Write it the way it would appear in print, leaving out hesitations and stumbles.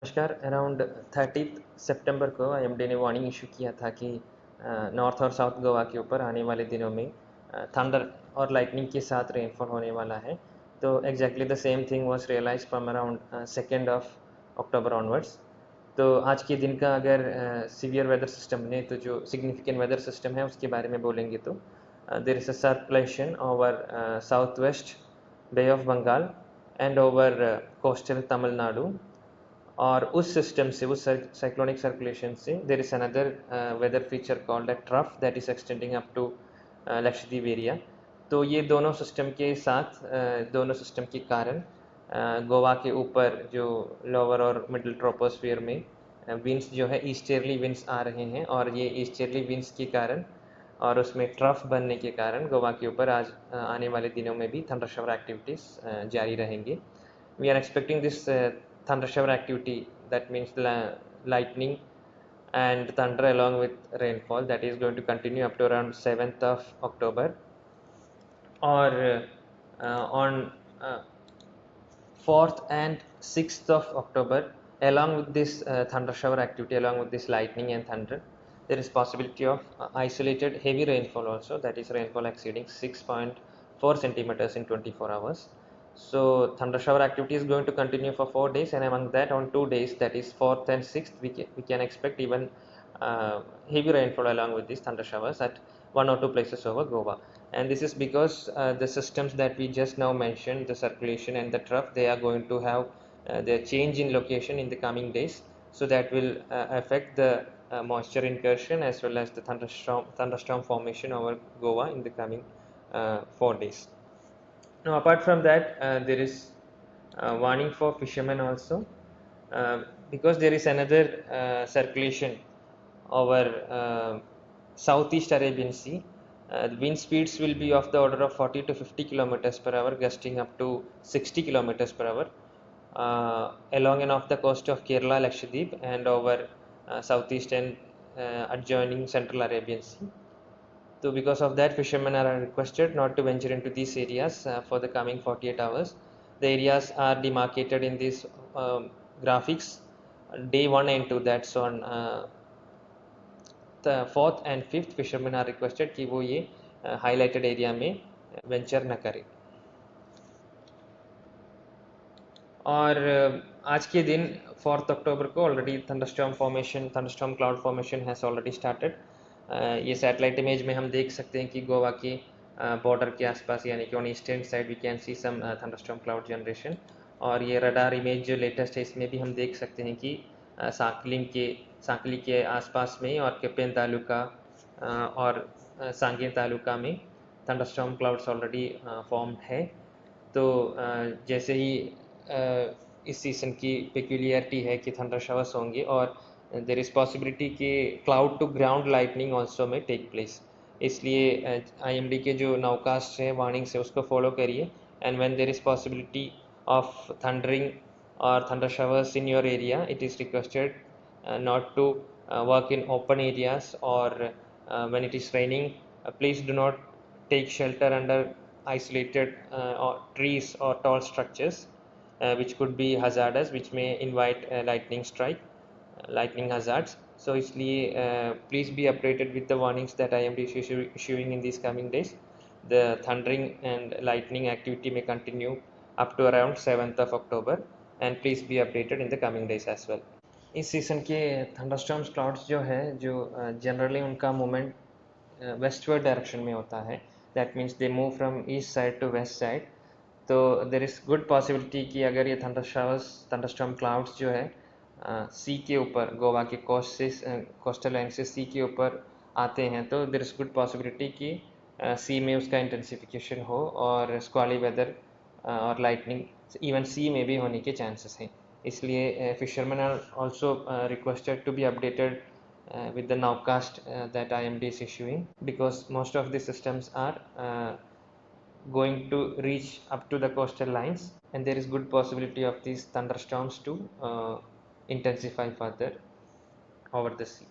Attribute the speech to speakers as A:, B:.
A: नमस्कार। अराउंड 30 सितंबर को आईएमडी ने वार्निंग इशू किया था कि नॉर्थ और साउथ गोवा के ऊपर आने वाले दिनों में थंडर और लाइटनिंग के साथ रेनफॉल होने वाला है। तो exactly the same thing was realize from around 2 October onwards. तो आज के दिन का अगर सीवियर वेदर सिस्टम ने तो जो सिग्निफिकेंट वेदर सिस्टम है उसके बारे में बोलेंगे तो there is a circulation over south west bay of Bengal and over coastal Tamil Nadu. और उस सिस्टम से उस साइक्लोनिक सर्कुलेशन से there is another weather feature called a trough that is extending up to Lakshadweep area. तो ये दोनों सिस्टम के साथ दोनों सिस्टम के कारण गोवा के ऊपर जो लोअर और मिडिल ट्रोपोस्फियर में विंड्स जो है ईस्टर्ली विंड्स आ रहे हैं, और ये ईस्टर्ली विंड्स के कारण और उसमें ट्रफ बनने के कारण गोवा के ऊपर आज आने वाले दिनों में भी थंडर शावर एक्टिविटीज़ जारी रहेंगे। We are expecting this thunder shower activity, that means lightning and thunder along with rainfall, that is going to continue up to around 7th of October, or on 4th and 6th of October. Along with this thunder shower activity, along with this lightning and thunder, there is possibility of isolated heavy rainfall also, that is rainfall exceeding 6.4 centimeters in 24 hours. So thunder shower activity is going to continue for 4 days, and among that on 2 days, that is 4th and 6th, we can expect even heavy rainfall along with these thunder showers at one or two places over Goa. And this is because the systems that we just now mentioned, the circulation and the trough, they are going to have their change in location in the coming days. So that will affect the moisture incursion as well as the thunderstorm formation over Goa in the coming 4 days. Now, apart from that, there is warning for fishermen also, because there is another circulation over Southeast Arabian Sea. The wind speeds will be of the order of 40 to 50 kilometers per hour, gusting up to 60 kilometers per hour along and off the coast of Kerala, Lakshadweep, and over southeast and adjoining Central Arabian Sea. So because of that, fishermen are requested not to venture into these areas for the coming 48 hours. The areas are demarcated in these graphics, day 1 and 2. That's on the 4th and 5th. fishermen are requested कि वो ये highlighted area में venture न करें। और आज के दिन 4th अक्टूबर को already thunderstorm cloud formation has already started. ये सैटेलाइट इमेज में हम देख सकते हैं कि गोवा के बॉर्डर के आसपास, यानी कि on eastern side we can see some thunderstorm cloud generation. और ये रडार इमेज जो लेटेस्ट है, इसमें भी हम देख सकते हैं कि सांकली के आसपास में और केपेन तालुका और सांगेन तालुका में थंडरस्टॉर्म क्लाउड्स ऑलरेडी फॉर्म्ड है। तो जैसे ही इस सीज़न की पेक्यूलियरिटी है कि थंडर शावर्स होंगे, और देयर इज़ पॉसिबिलिटी कि cloud to ground lightning also में टेक प्लेस। इसलिए आईएमडी के जो नाउकास्ट है, वार्निंग्स है, उसको फॉलो करिए। And when there is possibility of thundering और thunder showers in your area, it is requested not to work in open areas, or when it is raining, please do not take shelter under isolated or trees or tall structures which could be hazardous, which may invite lightning strike, lightning hazards. So इसलिए please be updated with the warnings that IMD is issuing in these coming days. The thundering and lightning activity may continue up to around 7th of October, and please be updated in the coming days as well. इस season के thunderstorms clouds जो है, जो generally उनका movement westward direction में होता है। That means they move from east side to west side. तो देर इज़ गुड पॉसिबिलिटी कि अगर ये थंडरस्टॉर्म क्लाउड्स जो है सी के ऊपर, गोवा के कोस्टल लाइन से सी के ऊपर आते हैं, तो देर इज़ गुड पॉसिबिलिटी कि सी में उसका इंटेंसिफिकेशन हो और स्क्वाली वेदर और लाइटनिंग इवन सी में भी होने के चांसेस हैं। इसलिए fishermen are also requested to be updated with the nowcast that IMD is issuing, because most of the systems are going to reach up to the coastal lines, and there is good possibility of these thunderstorms to intensify further over the sea.